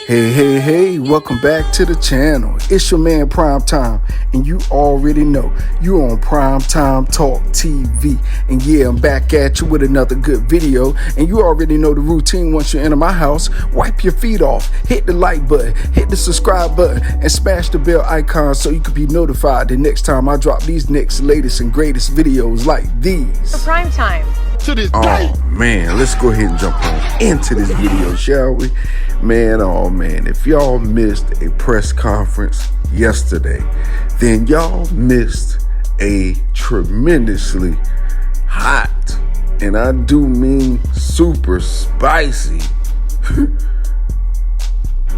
Hey, welcome back to the channel. It's your man Prime Time, and you already know you on PrimeTime Talk TV. And yeah, I'm back at you with another good video, and you already know the routine. Once you enter my house, wipe your feet off, hit the like button, hit the subscribe button, and smash the bell icon so you can be notified the next time I drop these next latest and greatest videos like these. For Prime Time. To this day. Oh man, let's go ahead and jump on into this video, shall we? Man, if y'all missed a press conference yesterday, then y'all missed a tremendously hot, and I do mean super spicy,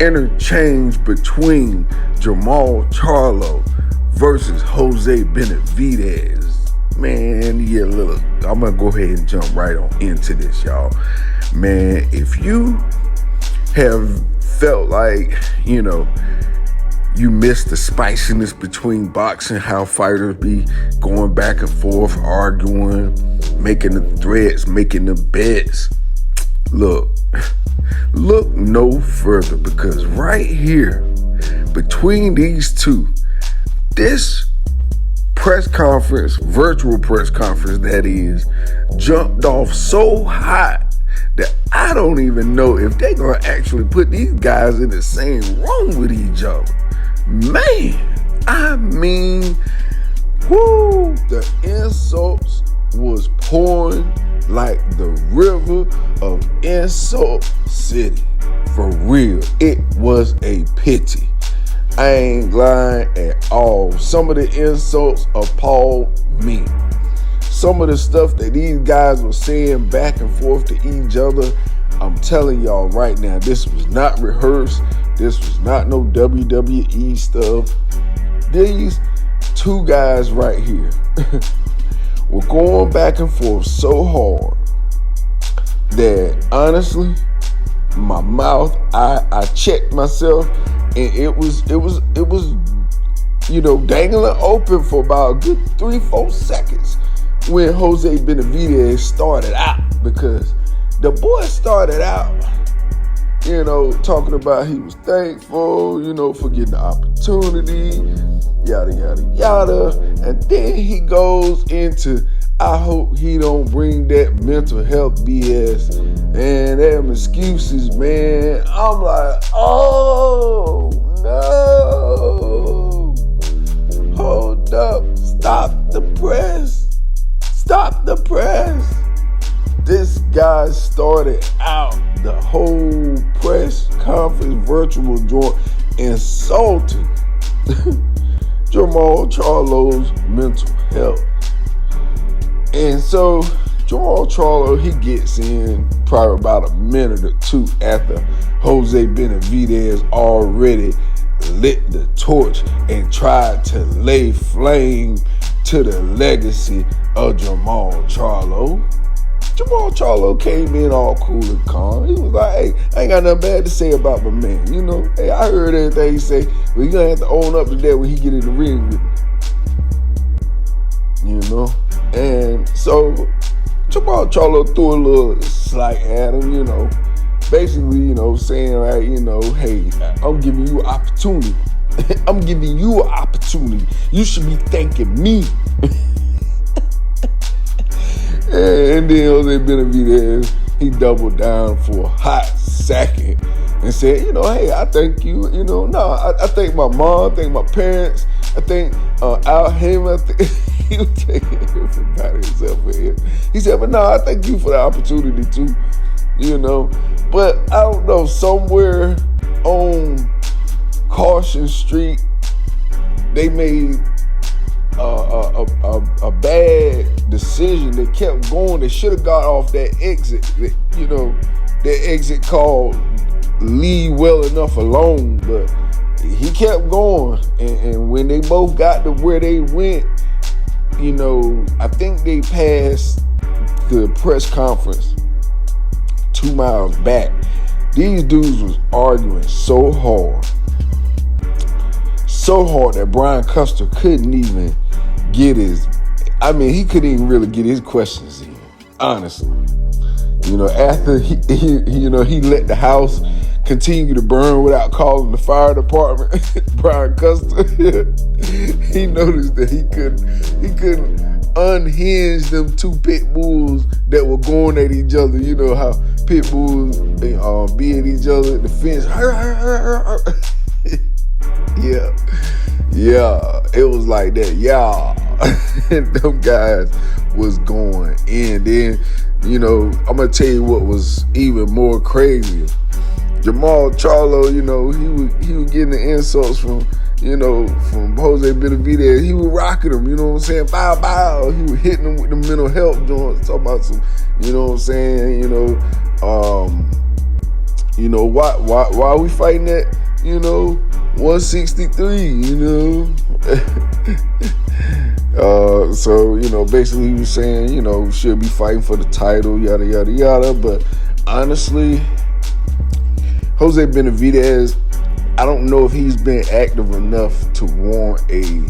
interchange between Jermall Charlo versus Jose Benavidez. Man, yeah, look, I'm gonna go ahead and jump right on into this, y'all. Man, if you have felt like, you missed the spiciness between boxing, how fighters be going back and forth, arguing, making the threats, making the bets, look no further, because right here, between these two, this press conference, virtual press conference that is, jumped off so hot that I don't even know if they're gonna actually put these guys in the same room with each other. Man, I mean, whoo, the insults was pouring like the river of Insult City. For real, it was a pity. I ain't lying at all. Some of the insults appalled me. Some of the stuff that these guys were saying back and forth to each other, I'm telling y'all right now, this was not rehearsed. This was not no WWE stuff. These two guys right here were going back and forth so hard that honestly, my mouth, I checked myself, and it was dangling open for about a good 3-4 seconds when Jose Benavidez started out, because the boy started out, talking about he was thankful, for getting the opportunity, yada, yada, yada. And then he goes into, I hope he don't bring that mental health BS and them excuses, man. I'm like, oh, no. Hold up. Stop the press. Stop the press. This guy started out the whole press conference virtual joint insulting Jermall Charlo's mental health. And so Jermall Charlo, he gets in probably about a minute or two after Jose Benavidez already lit the torch and tried to lay flame to the legacy of Jermall Charlo. Jermall Charlo came in all cool and calm. He was like, hey, I ain't got nothing bad to say about my man. Hey, I heard everything he say, but you gonna have to own up to that when he get in the ring with me. And so Jermall Charlo threw a little slight at him, basically, saying like, hey, I'm giving you an opportunity. I'm giving you an opportunity. You should be thanking me. And then Jose Benavidez, he doubled down for a hot second and said, hey, I thank you. I thank my mom, I thank my parents, I thank Al Heyman. He was taking everybody except for him. He said, but no, I thank you for the opportunity too. But I don't know, somewhere on Caution Street, they made a bad decision. They kept going. They should have got off that exit. That exit called Leave Well Enough Alone. But he kept going. And when they both got to where they went, I think they passed the press conference 2 miles back. These dudes was arguing so hard that Brian Custer couldn't even get he couldn't even really get his questions in, honestly. After he let the house continue to burn without calling the fire department, Brian Custer, he noticed that he couldn't unhinge them two pit bulls that were going at each other. You know how pit bulls be at each other at the fence. Yeah, it was like that. Yeah, and them guys was going in. Then, I'm gonna tell you what was even more crazy. Jermall Charlo, he was getting the insults from Jose Benavidez. He was rocking him, you know what I'm saying? Bow, bow. He was hitting him with the mental health joints, talking about some, you know what I'm saying? Why are we fighting that? 163, So, basically he was saying, should be fighting for the title, yada, yada, yada. But honestly, Jose Benavidez, I don't know if he's been active enough to warrant a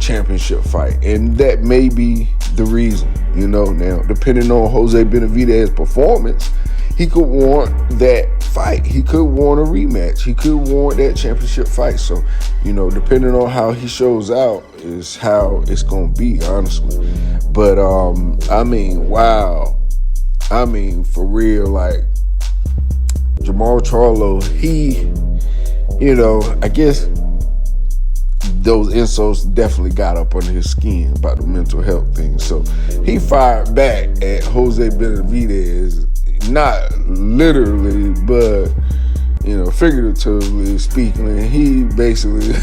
championship fight. And that may be the reason, Now, depending on Jose Benavidez's performance, he could warrant that fight. He could warrant a rematch. He could warrant that championship fight. So, depending on how he shows out is how it's going to be, honestly. But, wow. For real, like, Jermall Charlo, he, I guess those insults definitely got up under his skin about the mental health thing. So he fired back at Jose Benavidez, not literally, but, figuratively speaking. And he basically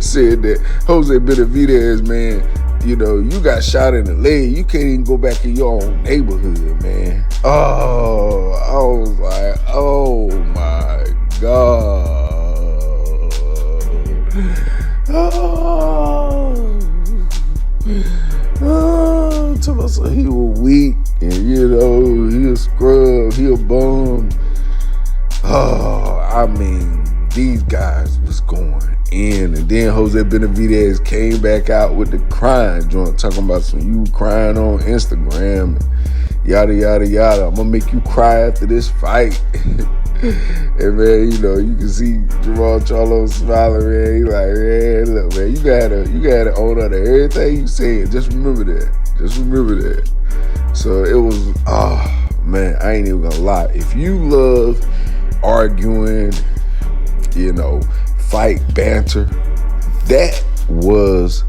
said that Jose Benavidez, man, you got shot in the leg. You can't even go back in your own neighborhood, man. Oh, I was like, oh my God. So he was weak, and he a scrub, he a bum. These guys was going in, and then Jose Benavidez came back out with the crying joint, talking about some you crying on Instagram, and yada yada yada. I'm gonna make you cry after this fight. And man, you can see Jermall Charlo smiling, man. He like, man, look, man, you gotta own up to everything you saying. Just remember that. So it was, man, I ain't even gonna lie. If you love arguing, fight banter, that was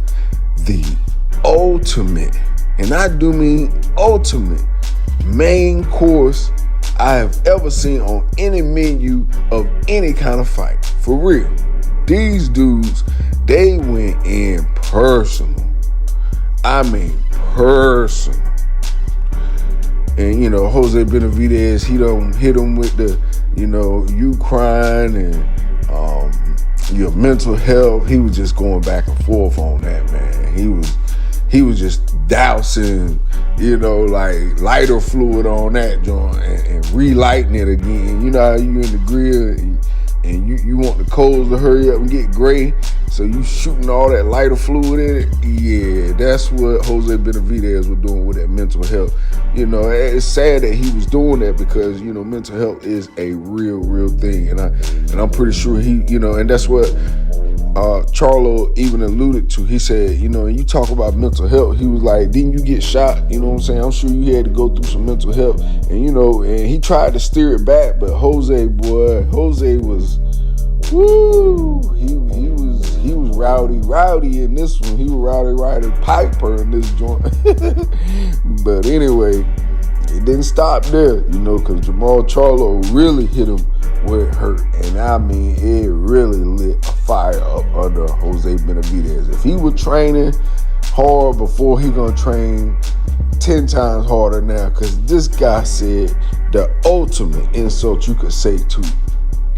the ultimate, and I do mean ultimate, main course I have ever seen on any menu of any kind of fight. For real. These dudes, they went in personal. Personal. And, Jose Benavidez, he don't hit him with the, you crying and your mental health. He was just going back and forth on that, man. He was just dousing, like lighter fluid on that joint and relighting it again. You know how you in the grill and you want the coals to hurry up and get gray, so you shooting all that lighter fluid in it. Yeah, that's what Jose Benavidez was doing with that mental health. It's sad that he was doing that because, mental health is a real thing. And I'm pretty sure he, and that's what Charlo even alluded to. He said, and you talk about mental health, he was like, didn't you get shot? You know what I'm saying? I'm sure you had to go through some mental health. And, and he tried to steer it back, but Jose was, woo, he was rowdy in this one. He was rowdy Piper in this joint. But anyway, it didn't stop there, because Jermall Charlo really hit him where it hurt. And it really lit a fire up under Jose Benavidez. If he was training hard before, he gonna train 10 times harder now, because this guy said the ultimate insult you could say to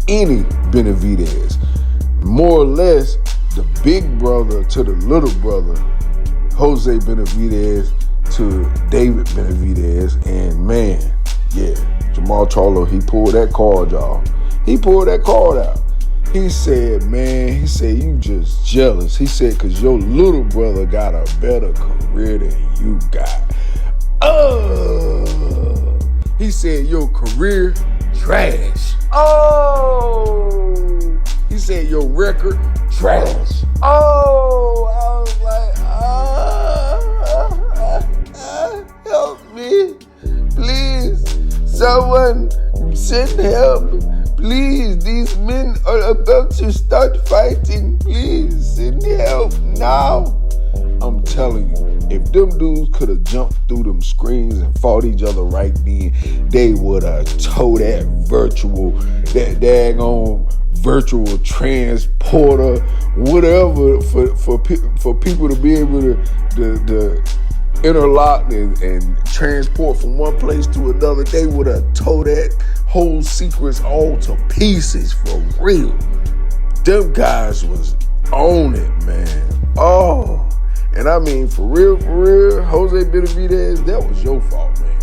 any Benavidez. More or less, the big brother to the little brother, Jose Benavidez to David Benavidez. And man, yeah, Jermall Charlo, he pulled that card, y'all. He pulled that card out. He said, you just jealous. He said, because your little brother got a better career than you got. said your career trash. Oh, he said your record trash. Oh, I was like, help me, please. Someone send help. Please, these men are about to start fighting. Please send help now. I'm telling you, if them dudes could have jumped through them screens and fought each other right then, they would have towed that daggone virtual transporter, whatever, for people to be able to interlock and transport from one place to another. They would have towed that whole sequence all to pieces for real. Them guys was on it, man. Oh. And I mean, for real, Jose Benavidez, that was your fault, man.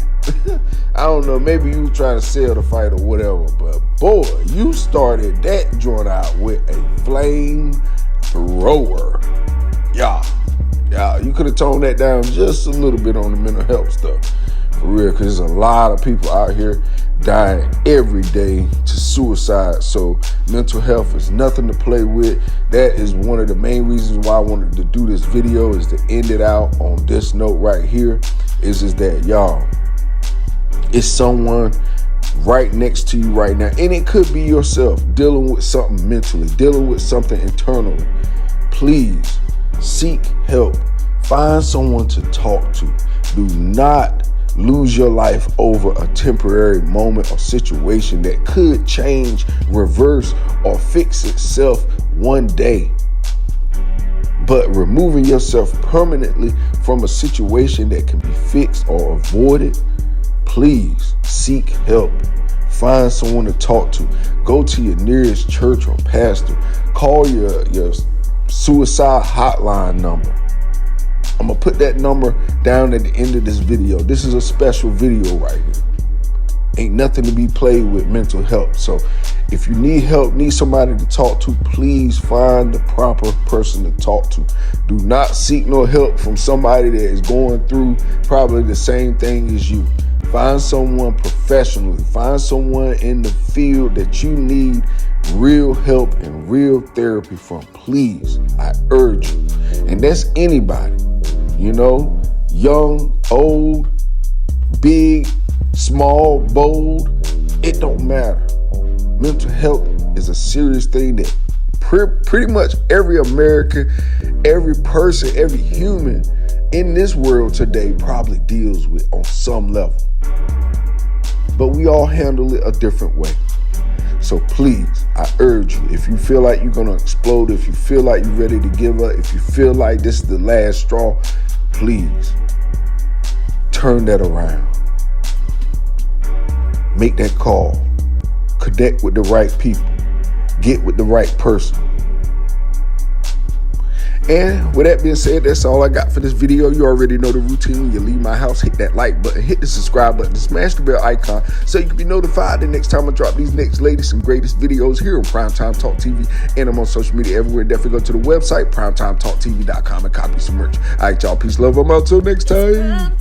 I don't know, maybe you was trying to sell the fight or whatever, but boy, you started that joint out with a flamethrower. Yeah, you could have toned that down just a little bit on the mental health stuff. For real, because there's a lot of people out here dying every day to suicide. So mental health is nothing to play with. That is one of the main reasons why I wanted to do this video, is to end it out on this note right here. Is that, y'all, it's someone right next to you right now. And it could be yourself dealing with something mentally, dealing with something internally. Please seek help. Find someone to talk to. Do not lose your life over a temporary moment or situation that could change, reverse, or fix itself one day. But removing yourself permanently from a situation that can be fixed or avoided, please seek help. Find someone to talk to. Go to your nearest church or pastor. Call your suicide hotline number. I'm going to put that number down at the end of this video. This is a special video right here. Ain't nothing to be played with mental health. So if you need help, need somebody to talk to, please find the proper person to talk to. Do not seek no help from somebody that is going through probably the same thing as you. Find someone professionally. Find someone in the field that you need real help and real therapy from. Please, I urge you. And that's anybody. You know, young, old, big, small, bold, it don't matter. Mental health is a serious thing that pretty much every American, every person, every human in this world today probably deals with on some level. But we all handle it a different way. So please, I urge you, if you feel like you're going to explode, if you feel like you're ready to give up, if you feel like this is the last straw, please turn that around. Make that call. Connect with the right people. Get with the right person. And with that being said, that's all I got for this video. You already know the routine. When you leave my house, hit that like button, hit the subscribe button, smash the bell icon so you can be notified the next time I drop these next latest and greatest videos here on Primetime Talk TV. And I'm on social media everywhere. Definitely go to the website, PrimeTimeTalkTV.com, and copy some merch. All right, y'all. Peace, love. I'm out till next time.